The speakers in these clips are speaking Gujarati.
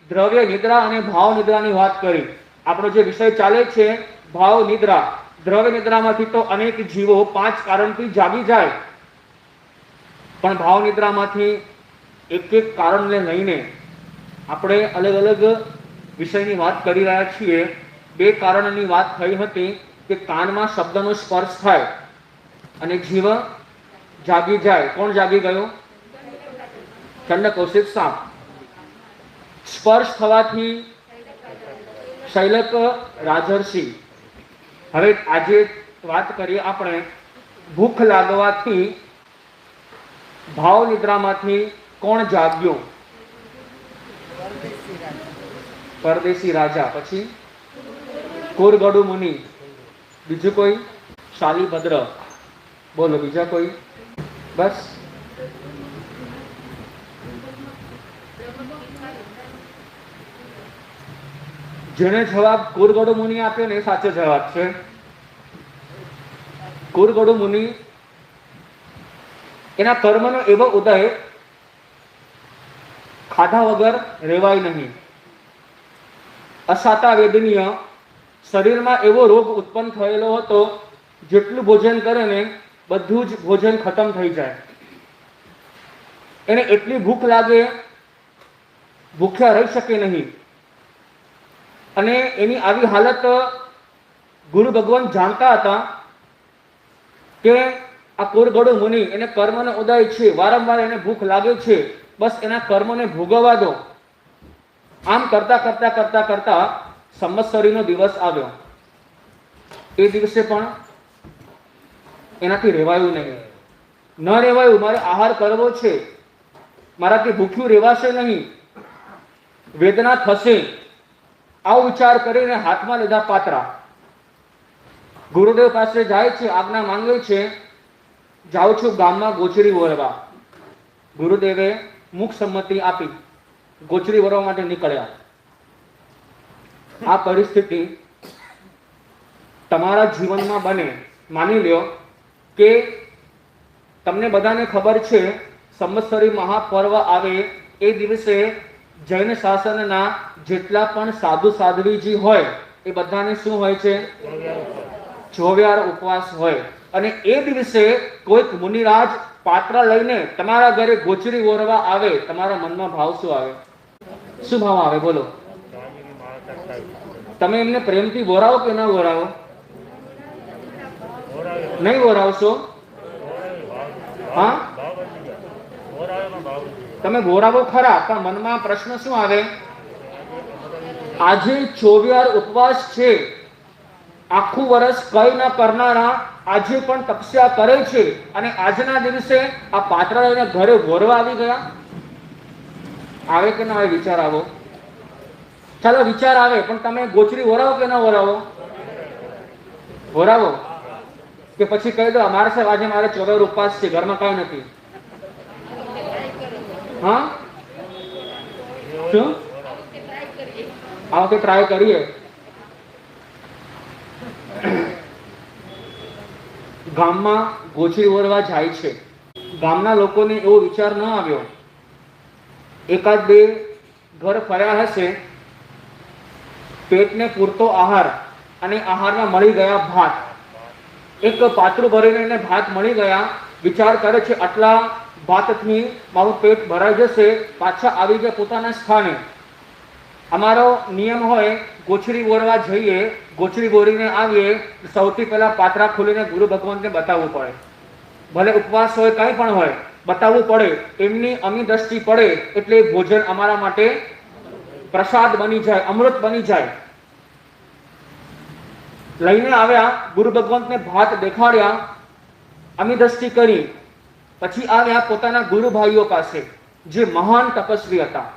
દ્રવ્ય નિદ્રા અને ભાવ નિદ્રાની વાત કરી. આપણો જે વિષય ચાલે છે ભાવ નિદ્રા. દ્રવ્ય નિદ્રામાંથી તો અનેક જીવો 5 કારણથી જાગી જાય, પણ ભાવ નિદ્રામાંથી એક એક કારણને લઈને આપણે અલગ અલગ વિષયની વાત કરી રહ્યા છીએ. 2 કારણની વાત થઈ હતી કે કાનમાં શબ્દનો સ્પર્શ થાય અને જીવ જાગી જાય. કોણ જાગી ગયો? ચંડકૌશિક સાપ. સ્પર્શ થવાથી શૈલક રાજર્ષિ. હવે આજે વાત કરીએ આપણે ભૂખ લાગવાથી ભાવ નિદ્રામાંથી કોણ જાગ્યો? પરદેશી રાજા. પછી કુરગડુ મુનિ. બીજું કોઈ? શાલીભદ્ર. બોલો બીજા કોઈ? બસ. જેને જવાબ કુરગડુ મુનિ આપ્યો ને એ સાચો જવાબ છે. કુરગડુ મુનિ એના કર્મનો એવો ઉદય, ખાધા વગર રહેવાય નહીં. અસાતા વેદનીય શરીરમાં એવો રોગ ઉત્પન્ન થયેલો હતો, જેટલું ભોજન કરે ને બધું જ ભોજન ખતમ થઈ જાય. એને એટલી ભૂખ લાગે, ભૂખ્યા રહી શકે નહીં. અને એની આવી હાલત ગુરુ ભગવાન જાણતા હતા કે આ કુરગડુ મુનિ એને કર્મનો ઉદય છે, વારંવાર એને ભૂખ લાગે છે, બસ એના કર્મને ભોગવવા દો. આમ કરતા કરતા કરતા કરતા સંવત્સરીનો દિવસ આવ્યો. એ દિવસે પણ એનાથી રહેવાયું નહીં. ન રહેવાયું. મારે આહાર કરવો છે, મારાથી ભૂખ્યું રહેવાશે નહીં, વેદના થશે. આવો વિચાર કરીને હાથમાં લીધા પાત્રા. ગુરુદેવ પાસે જાય છે, આજ્ઞા માંગે છે, જાઉં છું ગામમાં ગોચરી વળવા. ગુરુદેવે મુખ સંમતિ આપી, ગોચરી વળવા માટે નીકળ્યા. આ પરિસ્થિતિ તમારા જીવનમાં બને. માની લ્યો કે તમને બધાને ખબર છે સંવત્સરી મહાપર્વ આવે એ દિવસે જૈન શાસનના જેટલા પણ સાધુ સાધ્વીજી હોય એ બધાને શું હોય છે? ચોવ્યાર ઉપવાસ હોય. અને એ દિવસે કોઈક મુનિરાજ પાત્ર લઈને તમારા ઘરે ગોચરી ઓરવા આવે, તમારા મનમાં ભાવ શું આવે? શું ભાવ આવે? બોલો. તમે એમને પ્રેમથી બોરાવો કે ન બોરાવો? નહીં બોરાવશો? હા, તમે બોરાવો ખરા, પણ મનમાં પ્રશ્ન શું આવે? આજે ચોવ્યાર ઉપવાસ છે, આખું વર્ષ કઈ ન કરનારા આજે પણ તપસ્યા કરે છે, અને આજના દિવસે આ પાત્ર લઈને ઘરે વોરવા આવી ગયા. આવે કે ના આવે? વિચાર આવો. ચાલો વિચાર આવે, પણ તમે ગોચરી વોરાવો કે ના વોરાવો? વોરાવો કે પછી કહી દો અમારે સાહેબ આજે મારે ચોવ્યાર ઉપવાસ છે, ઘરમાં કઈ નથી? હા, શું આ વખતે ટ્રાય કરીએ. ગામમાં ગોચરી ઓરવા જાય છે. ગામના લોકોને એવો વિચાર ન આવ્યો. એકાદ 2 ઘર ફર્યા હશે, પેટને પૂરતો આહાર, અને આહારમાં મળી ગયા ભાત. એક પાત્રું ભરીને એને ભાત મળી ગયા. વિચાર કરે છે આટલા ભાતથી મારું પેટ ભરાઈ જશે, પાછા આવી ગયા પોતાના સ્થાને. અમારો નિયમ હોય ગોચરી બોરવા જઈએ, ગોચરી બોરીને આવીએ, સૌથી પહેલા પાત્રા ખોલીને ગુરુ ભગવાનને બતાવવું પડે. ભલે ઉપવાસ હોય, કંઈ પણ હોય, બતાવવું પડે. એમની અમી દ્રષ્ટિ પડે એટલે ભોજન અમારા માટે પ્રસાદ બની જાય, અમૃત બની જાય. લઈને આવ્યા, ગુરુ ભગવંતને ભાત દેખાડ્યા, અમી દ્રષ્ટિ કરી. પછી આવ્યા પોતાના ગુરુ ભાઈઓ પાસે, જે મહાન તપસ્વી હતા.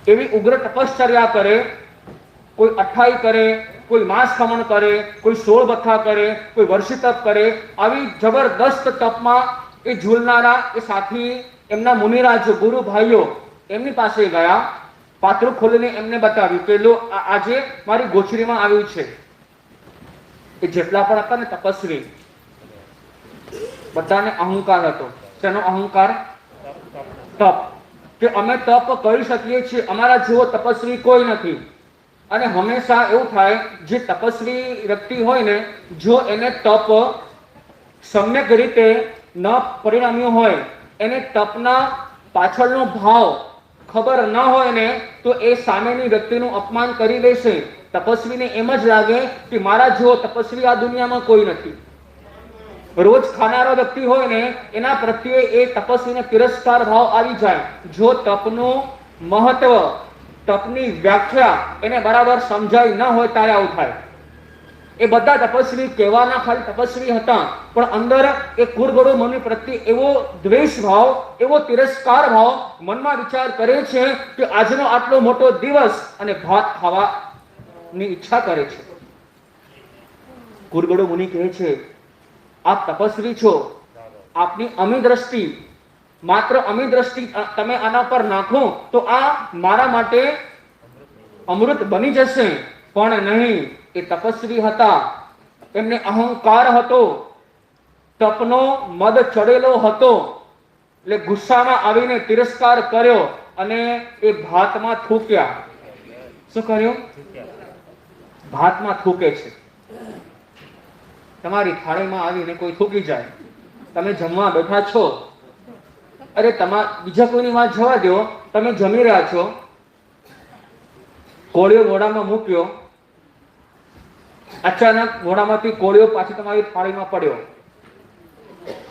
એવી ઉગ્ર તપશ્ચર્યા કરે, કોઈ 28 કરે, કોઈ માસ ખમણ કરે, કોઈ 16 બથ્થા કરે, કોઈ વર્ષી તપ કરે. આવી જબરદસ્ત તપમાં એ ઝૂલનારા એ સાથી એમના મુનિરાજ ગુરુ ભાઈઓ એમની પાસે ગયા. પાત્રું ખોલીને એમને બતાવ્યું કે લો આજે મારી ગોચરીમાં આવ્યું છે. એ જેટલા પણ હતા ને તપસ્વી, બધાને અહંકાર હતો. તેનો અહંકાર? તપ. કે અમે તપ કરી શકીએ છીએ, અમારા જેવો તપસ્વી કોઈ નથી. અને હંમેશા એવું થાય, જે તપસ્વી વ્યક્તિ હોય ને, જો એને તપ સમ્યક રીતે ન પરિણમ્યું હોય, એને તપના પાછળનો ભાવ ખબર ન હોય ને, તો એ સામેની વ્યક્તિનું અપમાન કરી દેશે. તપસ્વીને એમ જ લાગે કે મારા જેવો તપસ્વી આ દુનિયામાં કોઈ નથી. રોજ ખાનારો વ્યક્તિ હોય ને, એના પ્રત્યે એ તપસ્વીને તિરસ્કાર ભાવ આવી જાય. જો તપનું મહત્વ, તપની વ્યાખ્યા એને બરાબર સમજાય ન હોય ત્યારે આવું થાય. એ બધા તપસ્વી કહેવાના ખાલી તપસ્વી હતા, પણ અંદર એ કુરગડો મુનિ પ્રત્યે એવો દ્વેષ ભાવ, એવો તિરસ્કાર ભાવ મનમાં વિચાર કરે છે કે આજનો આટલો મોટો દિવસ અને ભાત ખાવાની ઈચ્છા કરે છે. કુરગડો મુનિ કહે છે, આપ તપસ્વી છો, આપની અમી દ્રષ્ટિ, માત્ર અમી દ્રષ્ટિ તમે આના પર નાખો તો આ મારા માટે અમૃત બની જશે. પણ નહીં, એ તપસ્વી હતા, એમને અહંકાર હતો, તપનો મદ ચડેલો હતો, એટલે ગુસ્સામાં આવીને તિરસ્કાર કર્યો અને એ ભાતમાં થૂક્યા. શું કર્યું? ભાતમાં થૂકે છે. તમારી થાળીમાં આવીને કોઈ થૂકી જાય, તમે જમવા બેઠા છો, અરે બીજા કોઈની વાત જવા દો, તમે જમી રહ્યા છો, કોળિયો મોઢામાં મૂક્યો, અચાનક મોઢામાંથી કોળિયો પાછી તમારી થાળીમાં પડ્યો,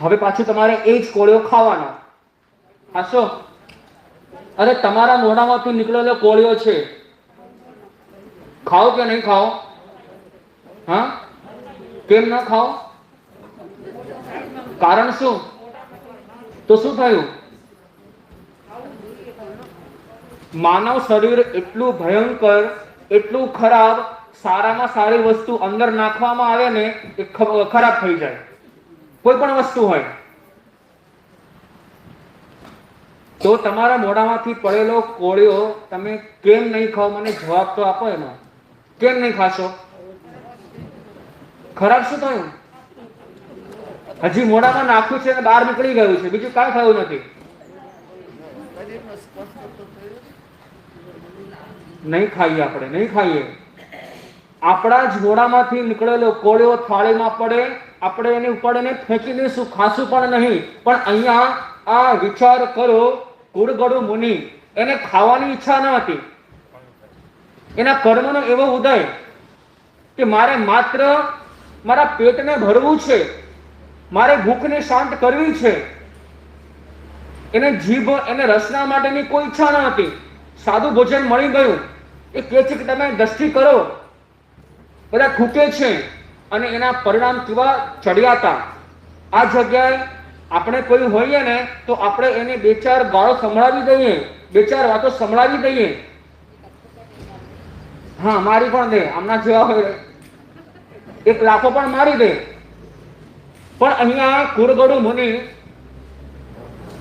હવે પાછું તમારે એ જ કોળિયો ખાવાનો. ખાશો? અરે તમારા મોઢામાંથી નીકળેલો કોળિયો છે, ખાઓ કે નહીં ખાઓ? હા, કેમ ન ખાઓ? કારણ શું? તો શું થયું? માનવ શરીર એટલું ભયંકર, એટલું ખરાબ, સારામાં સારી વસ્તુ અંદર નાખવામાં આવે ને એ ખરાબ થઈ જાય. કોઈ પણ વસ્તુ હોય તો તમારા મોઢામાંથી પડેલો કોળિયો તમે કેમ નહીં ખાઓ? મને જવાબ તો આપો. એમાં કેમ નહીં ખાશો? ખરાબ શું થયું? હજી મોઢામાં નાખ્યું છે અને બહાર નીકળી ગયું છે, બીજું કાંઈ થયું નથી. નહીં ખાઈએ, આપણે નહીં ખાઈએ. આપણા જ મોઢામાંથી નીકળેલો કોળિયો થાળીમાં પડે, આપણે એને ઉપાડીને ફેંકી દઈશું, ખાશું પણ નહીં. પણ અહીંયા આ વિચાર કરો, કુરગડુ મુનિ, એને ખાવાની ઈચ્છા ન હતી. એના કર્મનો એવો ઉદય કે મારે માત્ર મારા પેટને ભરવું છે, મારે ભૂખને શાંત કરવી છે. એને જીભ, એને રસના માટેની કોઈ ઈચ્છા ન હતી. સાદું ભોજન મળી ગયું. એ કહે છે કે તમે દ્રષ્ટિ કરો, બધા થૂકે છે અને એના પરિણામ કેવા ચડ્યા હતા. આ જગ્યાએ આપણે કોઈ હોઈએ ને તો આપણે એને બે ચાર ગાળો સંભળાવી દઈએ, બે ચાર વાતો સંભળાવી દઈએ. હા, મારી પણ દે, આમના જેવા હોય એક લાખો પણ મારી દે. પણ અહીંયા કુરગડુ મુનિ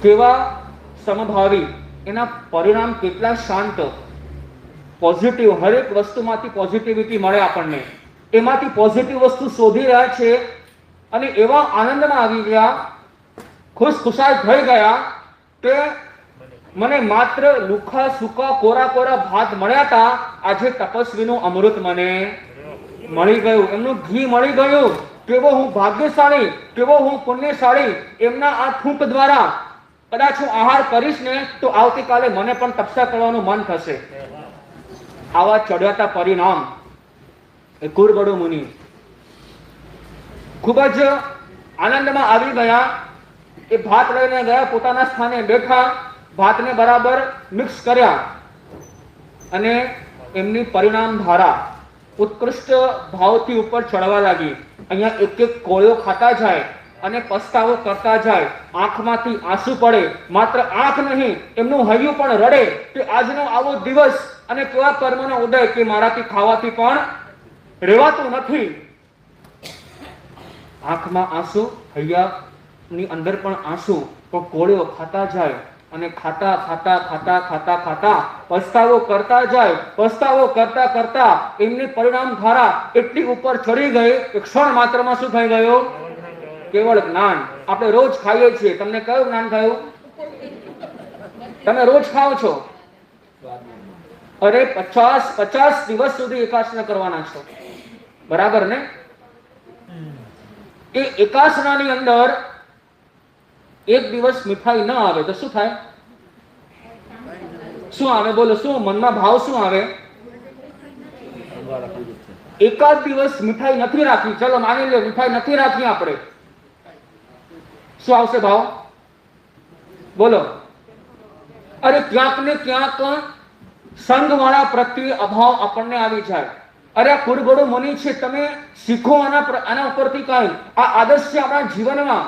કેવા સમભાવી, એના પરિણામ કેટલા શાંત, પોઝિટિવ. હરેક વસ્તુમાંથી પોઝિટિવિટી મળે આપણને, એમાંથી પોઝિટિવ વસ્તુ શોધી રહ્યા છે અને એવા આનંદમાં આવી ગયા, ખુશખુશાલ થઈ ગયા કે મને માત્ર લુખા સૂકા કોરા કોરા ભાત મળ્યા હતા, આજે તપસ્વીનું અમૃત મને મળી ગયું, એમનું ઘી મળી ગયું. કેવો હું ભાગ્યશાળી, કેવો હું પુણ્યશાળી. એમના આ થૂંક દ્વારા કદાચ હું આહાર કરીશ ને તો આવતીકાલે મને પણ તપસ્યા કરવાનું મન થશે. આવા ચડ્યાતા પરિણામ એ કુરગડુ મુનિ ખૂબ જ આનંદમાં આવી ગયા. એ ભાત લઈને ગયા, પોતાના સ્થાને બેઠા, ભાતને બરાબર મિક્સ કર્યા અને એમની પરિણામ ધારા ઉત્કૃષ્ટ ભાવથી ઉપર ચડવા લાગી. અહીંયા એક એક કોળિયો ખાતા જાય અને પસ્તાવો કરતા જાય, આંખમાંથી આંસુ પડે. માત્ર આંખ નહીં, એમનું હૈયું પણ રડે કે આજનો આવો દિવસ અને કેવા કર્મનો ઉદય કે મારાથી ખાવાથી પણ રહેવાતું નથી. આંખમાં આંસુ, હૈયાની અંદર પણ આંસુ, પણ કોળિયો ખાતા જાય અને ખાતા ખાતા ખાતા ખાતા ખાતા પસ્તાવો કરતા જાય. પસ્તાવો કરતા કરતા એમની પરિણામ ધારા એટલી ઉપર ચડી ગઈ કે ક્ષણ માત્રમાં શું થઈ ગયું? કેવળ જ્ઞાન. આપણે રોજ ખાઈએ છીએ, તમને કયું જ્ઞાન થયું? તમે રોજ ખાઓ છો? અરે 50 દિવસ સુધી એકાસના કરવાના છો, બરાબર ને? એ એકાસનાની અંદર એક દિવસ મીઠાઈ ન આવે તો શું થાય? શું આવે? બોલો, શું મનમાં ભાવ શું આવે? એકાદ દિવસ મીઠાઈ નથી રાખી, ચલો માની લો મીઠાઈ નથી રાખી આપણે, શું આવશે ભાવ? બોલો. અરે ક્યાંક ને ક્યાંક સંઘવાળા પ્રત્યે અભાવ આપણને આવી જાય. અરે આ કુરગોડો મુનિ છે, તમે શીખો આના ઉપરથી કાંઈ. આ આદર્શ છે આપણા જીવનમાં.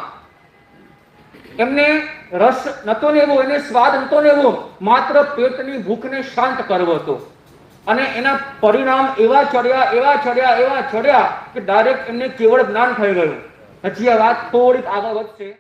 એમને રસ નતો લેવો, એને સ્વાદ નતો લેવો, માત્ર પેટની ભૂખને શાંત કરવો હતો. અને એના પરિણામ એવા ચડ્યા કે ડાયરેક્ટ એમને કેવળ જ્ઞાન થઈ ગયું. હજી આ વાત થોડીક આગળ વધશે.